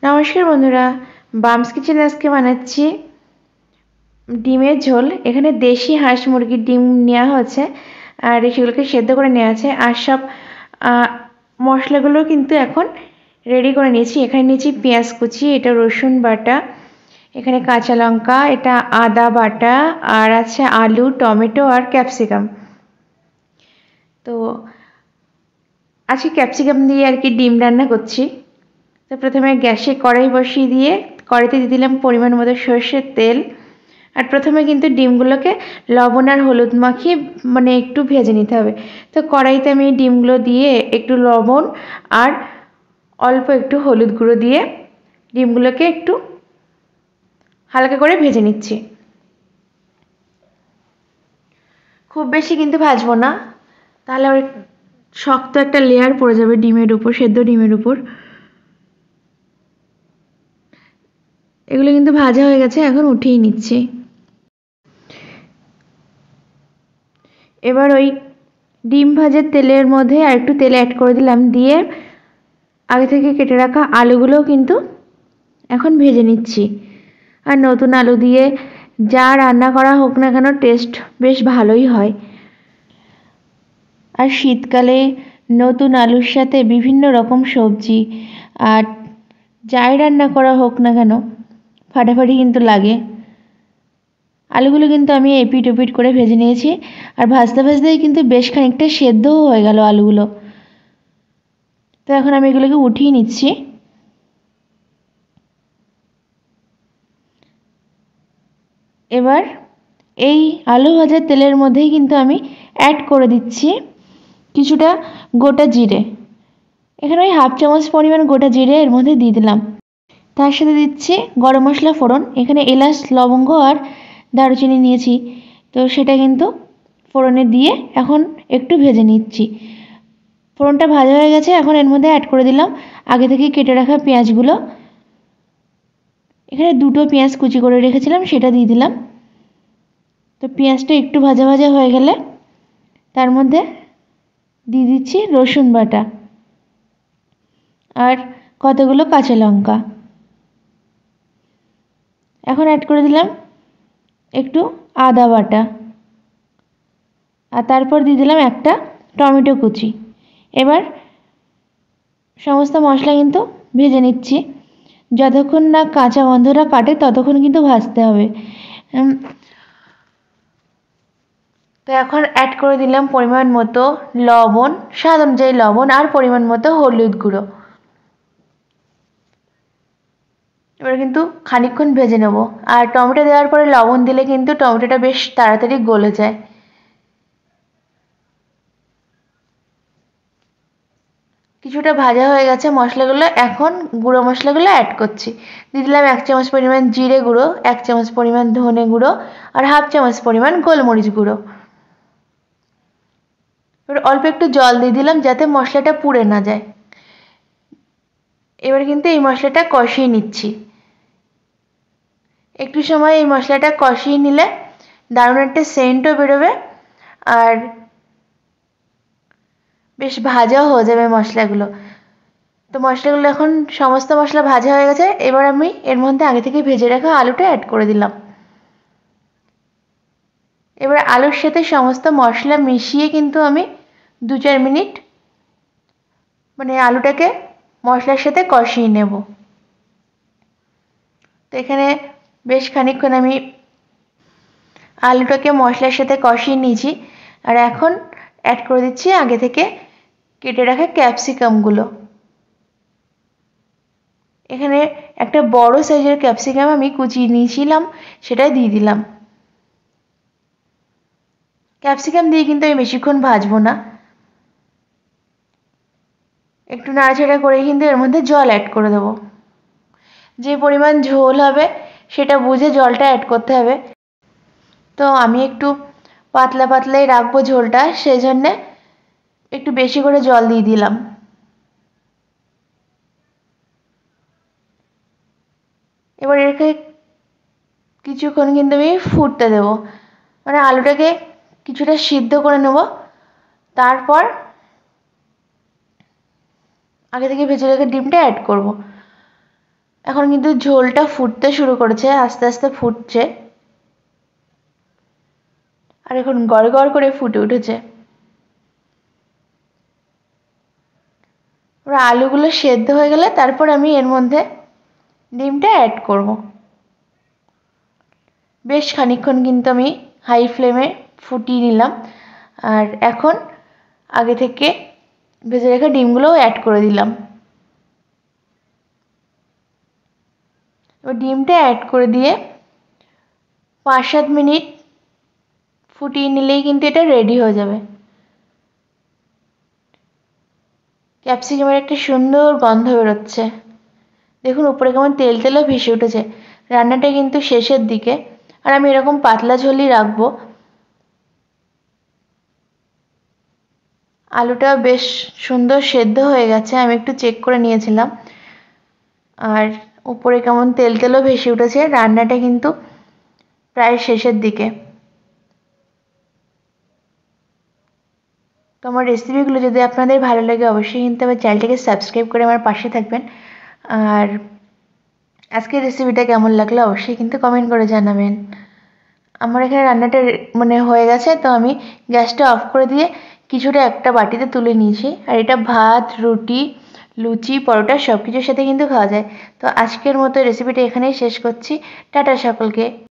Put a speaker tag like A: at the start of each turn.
A: নমস্কার বন্ধুরা, বামস কিচেনে আজকে বানাচ্ছি ডিমের ঝোল। এখানে দেশি হাঁস মুরগির ডিম নেওয়া হয়েছে আর সেগুলোকে সেদ্ধ করে নেওয়া আছে। আর সব মশলাগুলো কিন্তু এখন রেডি করে নিয়েছি। এখানে নিয়েছি পেঁয়াজ কুচি, এটা রসুন বাটা, এখানে কাঁচা লঙ্কা, এটা আদা বাটা, আর আছে আলু, টমেটো আর ক্যাপসিকাম। তো আজকে ক্যাপসিকাম দিয়ে আর কি ডিম রান্না করছি। তো প্রথমে গ্যাসে কড়াই বসিয়ে দিয়ে কড়াইতে দিয়ে দিলাম পরিমাণ মতো সর্ষের তেল। আর প্রথমে কিন্তু ডিমগুলোকে লবণ আর হলুদ মাখিয়ে একটু ভেজে নিতে হবে। তো কড়াইতে আমি ডিমগুলো দিয়ে একটু লবণ আর অল্প একটু হলুদ গুঁড়ো দিয়ে ডিমগুলোকে একটু হালকা করে ভেজে নিচ্ছি। খুব বেশি কিন্তু ভাজবো না, তাহলে আর শক্ত একটা লেয়ার পড়ে যাবে ডিমের উপর, সেদ্ধ ডিমের উপর। এগুলো কিন্তু ভাজা হয়ে গেছে, এখন উঠিয়ে নিচ্ছি। এবার ওই ডিম ভাজার তেলের মধ্যে আর একটু তেল অ্যাড করে দিলাম, দিয়ে আগে থেকে কেটে রাখা আলুগুলোও কিন্তু এখন ভেজে নিচ্ছি। আর নতুন আলু দিয়ে যা রান্না করা হোক না কেন টেস্ট বেশ ভালোই হয়। আর শীতকালে নতুন আলুর সাথে বিভিন্ন রকম সবজি আর যাই রান্না করা হোক না কেন ফাটাফাটি কিন্তু লাগে। আলুগুলো কিন্তু আমি এপিট ওপিট করে ভেজে নিয়েছি, আর ভাজতে ভাজতেই কিন্তু বেশ খানিকটা সেদ্ধও হয়ে গেল আলুগুলো। তো এখন আমি এগুলোকে উঠিয়ে নিচ্ছি। এবার এই আলু ভাজার তেলের মধ্যেই কিন্তু আমি অ্যাড করে দিচ্ছি কিছুটা গোটা জিরে। এখানে ওই হাফ চামচ পরিমাণ গোটা জিরে এর মধ্যে দিয়ে দিলাম। তার সাথে দিচ্ছি গরম মশলা ফোড়ন। এখানে এলাচ, লবঙ্গ আর দারুচিনি নিয়েছি, তো সেটা কিন্তু ফোড়নে দিয়ে এখন একটু ভেজে নিচ্ছি। ফোড়নটা ভাজা হয়ে গেছে, এখন এর মধ্যে অ্যাড করে দিলাম আগে থেকে কেটে রাখা পেঁয়াজগুলো। এখানে দুটো পেঁয়াজ কুচি করে রেখেছিলাম, সেটা দিয়ে দিলাম। তো পেঁয়াজটা একটু ভাজা ভাজা হয়ে গেলে তার মধ্যে দিয়ে দিচ্ছি রসুন বাটা আর কতগুলো কাঁচা লঙ্কা। এখন অ্যাড করে দিলাম একটু আদা বাটা, আর তারপর দিয়ে দিলাম একটা টমেটো কুচি। এবার সমস্ত মশলা কিন্তু ভেজে নিচ্ছি, যতক্ষণ না কাঁচা গন্ধটা কাটে ততক্ষণ কিন্তু ভাজতে হবে। তো এখন অ্যাড করে দিলাম পরিমাণ মতো লবণ, স্বাদ অনুযায়ী লবণ, আর পরিমাণ মতো হলুদ গুঁড়ো। এবার কিন্তু খানিকক্ষণ ভেজে নেব। আর টমেটো দেওয়ার পরে লবণ দিলে কিন্তু টমেটোটা বেশ তাড়াতাড়ি গলে যায়। কিছুটা ভাজা হয়ে গেছে মশলাগুলো, এখন গুঁড়ো মশলাগুলো অ্যাড করছি। দিয়ে দিলাম 1 চামচ পরিমাণ জিরে গুঁড়ো, 1 চামচ পরিমাণ ধনে গুঁড়ো, আর হাফ চামচ পরিমাণ গোলমরিচ গুঁড়ো। এবার অল্প একটু জল দিয়ে দিলাম যাতে মশলাটা পুড়ে না যায়। এবার কিন্তু এই মশলাটা কষিয়ে নিচ্ছি। একটু সময় এই মশলাটা কষিয়ে নিলে দারুণ একটা সেন্টও বেরোবে, আর বেশ ভাজাও হয়ে যাবে মশলাগুলো। তো মশলাগুলো এখন সমস্ত মশলা ভাজা হয়ে গেছে। এবার আমি এর মধ্যে আগে থেকে ভেজে রাখা আলুটা অ্যাড করে দিলাম। এবার আলুর সাথে সমস্ত মশলা মিশিয়ে কিন্তু আমি 2-4 মিনিট আলুটাকে মশলার সাথে কষিয়ে নেব। তো এখানে বেশ খানিকক্ষণ আমি আলুটাকে মশলার সাথে কষিয়ে নিয়েছি, আর এখন অ্যাড করে দিচ্ছি আগে থেকে কেটে রাখা ক্যাপসিকামগুলো। এখানে একটা বড় সাইজের ক্যাপসিকাম আমি কুচিয়ে নিয়েছিলাম, সেটা দিয়ে দিলাম। ক্যাপসিকাম দিয়ে কিন্তু আমি বেশিক্ষণ ভাজবো না, একটু নাড়াচাড়া করে কিন্তু এর মধ্যে জল অ্যাড করে দেবো। যে পরিমাণ ঝোল হবে সেটা বুঝে জলটা অ্যাড করতে হবে। তো আমি একটু পাতলা পাতলাই রাখবো ঝোলটা, সেই জন্যে একটু বেশি করে জল দিয়ে দিলাম। এবার এটাকে কিছুক্ষণ কিন্তু আমি ফুটতে দেবো, আলুটাকে কিছুটা সিদ্ধ করে নেব। তারপর আগে থেকে ভেজে রেখে ডিমটা অ্যাড করব। এখন কিন্তু ঝোলটা ফুটতে শুরু করেছে, আস্তে আস্তে ফুটছে আর এখন গড়গড় করে ফুটে উঠেছে। এবার আলুগুলো সেদ্ধ হয়ে গেলে তারপর আমি এর মধ্যে ডিমটা অ্যাড করব। বেশ খানিকক্ষণ কিন্তু আমি হাই ফ্লেমে ফুটিয়ে নিলাম। আর এখন আগে থেকে ভেজে রাখা ডিমগুলোও অ্যাড করে দিলাম। এবার ডিমটা অ্যাড করে দিয়ে 5-7 মিনিট ফুটিয়ে নিলেই কিন্তু এটা রেডি হয়ে যাবে। ক্যাপসিকামের একটা সুন্দর গন্ধ বেরোচ্ছে। দেখুন উপরে কেমন তেল তেলও ভেসে উঠেছে। রান্নাটা কিন্তু শেষের দিকে, আর আমি এরকম পাতলা ঝোলই রাখবো। আলুটা বেশ সুন্দর সেদ্ধ হয়ে গেছে, আমি একটু চেক করে নিয়েছিলাম। আর উপরে কেমন তেল তেলও ভেসে উঠেছে। রান্নাটা কিন্তু প্রায় শেষের দিকে। তো আমার রেসিপিগুলো যদি আপনাদের ভালো লাগে অবশ্যই কিন্তু আমার চ্যানেলটাকে সাবস্ক্রাইব করে আমার পাশে থাকবেন। আর আজকের রেসিপিটা কেমন লাগলো অবশ্যই কিন্তু কমেন্ট করে জানাবেন। আমার এখানে রান্নাটা হয়ে গেছে, তো আমি গ্যাসটা অফ করে দিয়ে কিছুটা একটা বাটিতে তুলে নিয়েছি। আর এটা ভাত, রুটি, লুচি, পরোটা সব কিছুর সাথে কিন্তু খাওয়া যায়। তো আজকের মতো রেসিপিটা এখানেই শেষ করছি। টাটা সকলকে।